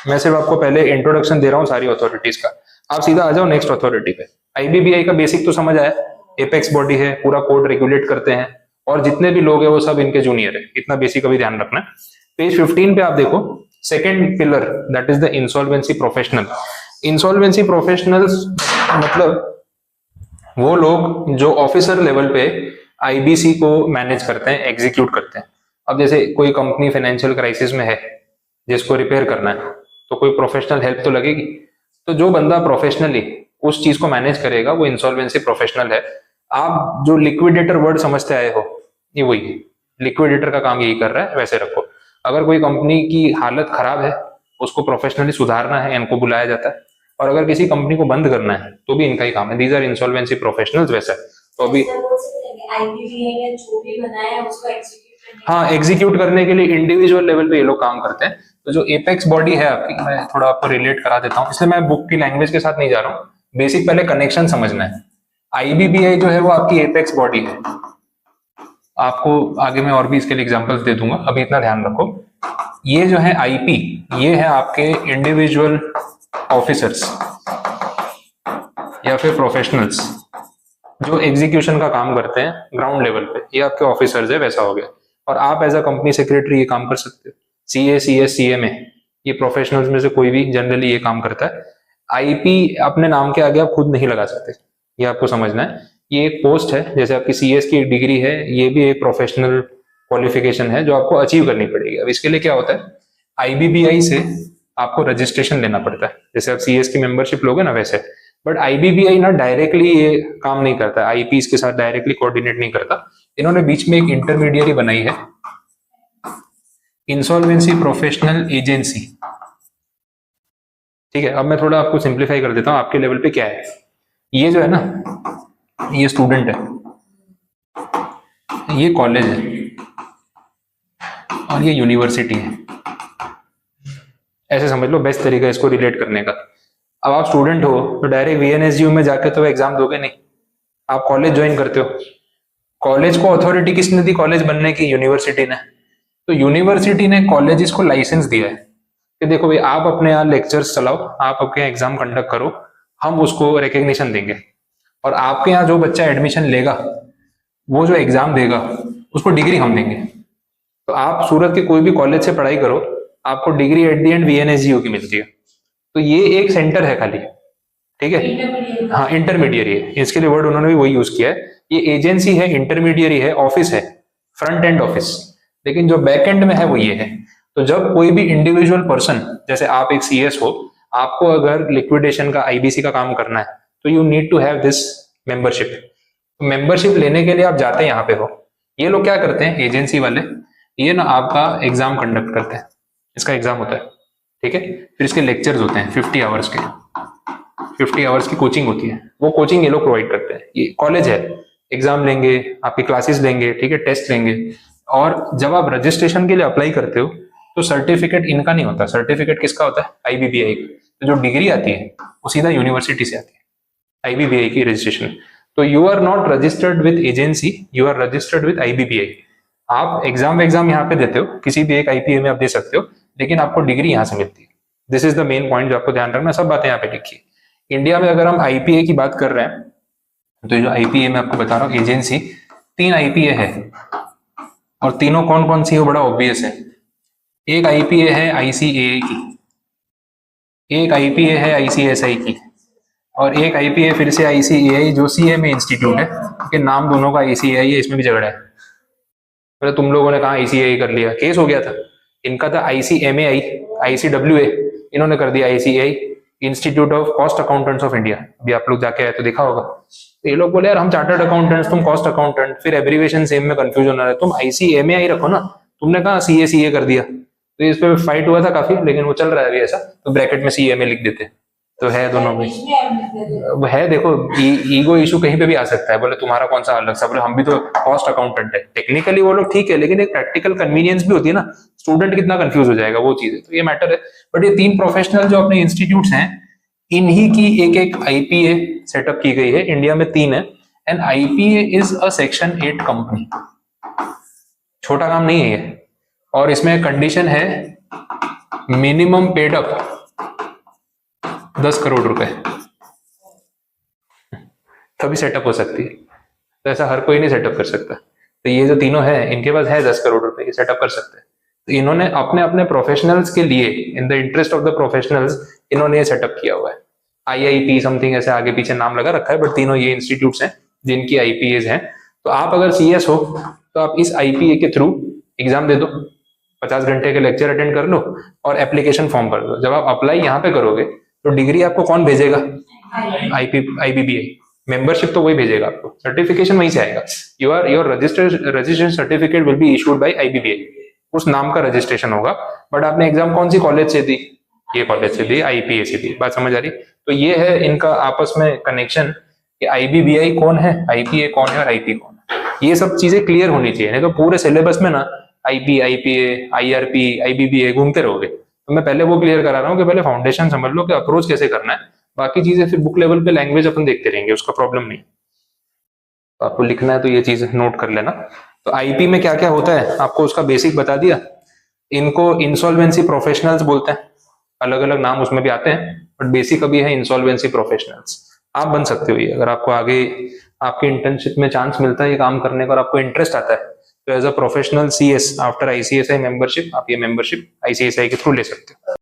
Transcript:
मैं सिर्फ आपको पहले इंट्रोडक्शन दे रहा हूँ सारी अथॉरिटीज का। आप सीधा आ जाओ नेक्स्ट अथॉरिटी पे। आईबीबीआई का बेसिक तो समझ आया, एपेक्स बॉडी है, पूरा कोड रेगुलेट करते हैं, और जितने भी लोग हैं वो सब इनके जूनियर है, इतना बेसिक अभी ध्यान रखना है। पेज 15 पे आप देखो, second pillar that is the insolvency professional. Insolvency professionals मतलब वो लोग जो ऑफिसर लेवल पे आईबीसी को मैनेज करते हैं, एग्जीक्यूट करते हैं। अब जैसे कोई कंपनी फाइनेंशियल क्राइसिस में है जिसको रिपेयर करना है, तो कोई प्रोफेशनल हेल्प तो लगेगी। तो जो बंदा प्रोफेशनली उस चीज को मैनेज करेगा वो इंसॉल्वेंसी प्रोफेशनल है। आप जो लिक्विडेटर वर्ड समझते आए हो, ये वही है, लिक्विडेटर का काम यही कर रहा है, वैसे रखो। अगर कोई कंपनी की हालत खराब है, उसको प्रोफेशनली सुधारना है, इनको बुलाया जाता है। और अगर किसी कंपनी को बंद करना है तो भी इनका ही काम है। These are insolvency professionals. वैसा तो अभी हाँ, एग्जीक्यूट करने के लिए इंडिविजुअल लेवल पे ये लोग काम करते हैं। तो जो एपेक्स बॉडी है आपकी, मैं थोड़ा आपको रिलेट करा देता हूँ, इसलिए मैं बुक की लैंग्वेज के साथ नहीं जा रहा हूँ, बेसिक पहले कनेक्शन समझना है। आईबीबीआई जो है वो आपकी एपेक्स बॉडी है। आपको आगे मैं और भी इसके लिए एग्जांपल्स दे दूंगा, अभी इतना ध्यान रखो। ये जो है आईपी, ये है आपके इंडिविजुअल ऑफिसर्स या फिर प्रोफेशनल्स जो एग्जीक्यूशन का काम करते हैं ग्राउंड लेवल पे, ये आपके ऑफिसर्स है, वैसा हो गया। और आप एज अ कंपनी सेक्रेटरी ये काम कर सकते हो। सीए, सीएस, सीएमए, ये प्रोफेशनल्स में से कोई भी जनरली ये काम करता है। आईपी अपने नाम के आगे आप खुद नहीं लगा सकते, ये आपको समझना है। ये एक पोस्ट है, जैसे आपकी सीएस की डिग्री है, ये भी एक प्रोफेशनल क्वालिफिकेशन है जो आपको अचीव करनी पड़ेगी। अब इसके लिए क्या होता है, आईबीबीआई से आपको रजिस्ट्रेशन लेना पड़ता है, जैसे आप सीएस की मेंबरशिप लोगे ना वैसे। बट आईबीबीआई ना डायरेक्टली ये काम नहीं करता, आईपीस के साथ डायरेक्टली कोऑर्डिनेट नहीं करता। इन्होंने बीच में एक इंटरमीडियरी बनाई है, इंसॉल्वेंसी प्रोफेशनल एजेंसी। ठीक है, अब मैं थोड़ा आपको सिंप्लीफाई कर देता हूँ आपके लेवल पे क्या है। ये जो है ना, ये स्टूडेंट है, ये कॉलेज है, और ये यूनिवर्सिटी है। ऐसे समझ लो, बेस्ट तरीका है इसको रिलेट करने का। अब आप स्टूडेंट हो तो डायरेक्ट वीएनएसयू में जाके तो एग्जाम दोगे नहीं, आप कॉलेज ज्वाइन करते हो। कॉलेज को अथॉरिटी किसने दी कॉलेज बनने की? यूनिवर्सिटी ने। तो यूनिवर्सिटी ने कॉलेजेस को लाइसेंस दिया है कि देखो भाई, आप अपने यहाँ लेक्चर्स चलाओ, आप अपने एग्जाम कंडक्ट करो, हम उसको रिकग्निशन देंगे। और आपके यहाँ जो बच्चा एडमिशन लेगा, वो जो एग्जाम देगा, उसको डिग्री हम देंगे। तो आप सूरत के कोई भी कॉलेज से पढ़ाई करो, आपको डिग्री एट दी एंड वीएनएसयू की मिलती है। तो ये एक सेंटर है खाली, ठीक है, हाँ इंटरमीडियरी है, इसके लिए वर्ड उन्होंने भी वही यूज किया है। ये एजेंसी है, इंटरमीडियरी है, ऑफिस है, फ्रंट एंड ऑफिस, लेकिन जो बैक एंड में है वो ये है। तो जब कोई भी इंडिविजुअल पर्सन, जैसे आप एक सीएस हो, आपको अगर लिक्विडेशन का, आईबीसी का काम करना है, तो you need to have this membership. Membership लेने के लिए आप जाते हैं यहाँ पे हो। ये लोग क्या करते हैं, एजेंसी वाले, ये ना आपका एग्जाम कंडक्ट करते हैं, इसका एग्जाम होता है, ठीक है, फिर इसके लेक्चर्स होते हैं 50 आवर्स के, 50 आवर्स की कोचिंग होती है, वो कोचिंग ये लोग प्रोवाइड करते हैं। ये कॉलेज है, एग्जाम लेंगे, आपकी क्लासेस लेंगे, ठीक है, टेस्ट लेंगे। और जब आप रजिस्ट्रेशन के लिए अप्लाई करते हो तो सर्टिफिकेट इनका नहीं होता, सर्टिफिकेट किसका होता है? आईबीबीआई का। तो जो डिग्री आती है वो सीधा यूनिवर्सिटी से आती है, आईबीबीआई की रजिस्ट्रेशन। तो you are not registered with agency, you are registered with IBBI. आप एग्जाम यहाँ पे देते हो, किसी भी एक आईपीए में आप दे सकते हो, लेकिन आपको डिग्री यहाँ से मिलती है। This is the main point जो आपको ध्यान रखना, सब बातें यहाँ पे लिखी है। इंडिया में अगर हम आईपीए की बात कर रहे हैं, तो जो आईपीए मैं आपको बता रहा हूँ एजेंसी, 3 आईपीए है, और तीनों कौन कौन सी है बड़ा ऑब्वियस है। एक आईपीए है आईसीएआई की, एक आईपीए है आईसीएसआई की, और एक आईपीए फिर से आईसीएआई जो सीएमए इंस्टीट्यूट है, कि नाम दोनों का आईसीएआई है, इसमें भी झगड़ा है। तो तुम लोगों ने कहा आईसीएआई कर लिया, केस हो गया था। इनका था आईसीएमएआई, आईसीडब्ल्यूए, इन्होंने कर दिया ICAI, institute of cost accountants of India. अभी आप लोग जाके आए तो देखा होगा। तो ये लोग बोले यार हम चार्टर्ड अकाउंटेंट्स, तुम कॉस्ट अकाउंटेंट, फिर एब्रीविएशन सेम में कंफ्यूज होना है, तुम आईसीएमएआई रखो ना, तुमने कहा सीए कर दिया। तो इस पे फाइट हुआ था काफी, लेकिन वो चल रहा है अभी ऐसा, तो ब्रैकेट में सीएमए लिख देते। तो है दोनों में है, देखो ईगो इशू कहीं पे भी आ सकता है, बोले तुम्हारा कौन सा अलग सा, बोले हम भी तो कॉस्ट अकाउंटेंट है। टेक्निकली वो लोग ठीक है, लेकिन एक प्रैक्टिकल कन्वीनियंस भी होती है ना, स्टूडेंट कितना कंफ्यूज हो जाएगा, वो चीज है, तो ये मैटर है। बट ये 3 प्रोफेशनल जो अपने इंस्टीट्यूट्स हैं, इन्हीं की एक आईपीए सेटअप की गई है, इंडिया में 3 है। And IPA is a section 8 company, छोटा काम नहीं है ये। और इसमें कंडीशन है मिनिमम पेड अप 10 करोड़ रुपए तभी सेटअप हो सकती है। तो ऐसा हर कोई नहीं सेटअप कर सकता। तो ये जो तीनों है इनके पास है 10 करोड़ रुपए, ये सेटअप कर सकते हैं। तो इन्होंने अपने अपने प्रोफेशनल्स के लिए, in the interest of the professionals, इन्होंने ये सेटअप किया हुआ है। IIP समथिंग ऐसे आगे पीछे नाम लगा रखा है, बट तीनों ये इंस्टीट्यूट्स हैं जिनकी IPAs हैं। तो आप अगर CS हो तो आप इस IPA के थ्रू एग्जाम दे दो, 50 घंटे के लेक्चर अटेंड कर लो और एप्लीकेशन फॉर्म भर दो। जब आप अप्लाई यहाँ पे करोगे तो डिग्री आपको कौन भेजेगा? IBBA। मेंबरशिप तो वही भेजेगा आपको, सर्टिफिकेशन वहीं से आएगा। Your registration certificate will be issued by IBBA, उस नाम का रजिस्ट्रेशन होगा। बट आपने एग्जाम कौन सी कॉलेज से दी? ये कॉलेज से दी, IPA से दी। बात समझ आ रही? तो ये है इनका आपस में कनेक्शन कि IBBI कौन है, IPA कौन है और IP कौन है। ये सब चीजें क्लियर होनी चाहिए, नहीं तो पूरे सिलेबस में ना IP, IPA, IRP, IBBA घूमते रहोगे। तो मैं पहले वो क्लियर करा रहा हूँ कि पहले फाउंडेशन समझ लो कि अप्रोच कैसे करना है, बाकी चीजें फिर बुक लेवल पे लैंग्वेज अपन देखते रहेंगे, उसका प्रॉब्लम नहीं। तो आपको लिखना है तो ये चीज नोट कर लेना। तो IP में क्या क्या होता है आपको उसका बेसिक बता दिया। इनको इंसॉल्वेंसी प्रोफेशनल्स बोलते हैं, अलग अलग नाम उसमें भी आते हैं, बट बेसिक अभी है इंसॉल्वेंसी प्रोफेशनल्स। आप बन सकते हो ये, अगर आपको आगे आपके इंटर्नशिप में चांस मिलता है ये काम करने का और आपको इंटरेस्ट आता है, तो as a professional CS after ICSI membership आप ये मेंबरशिप ICSI के थ्रू ले सकते हो।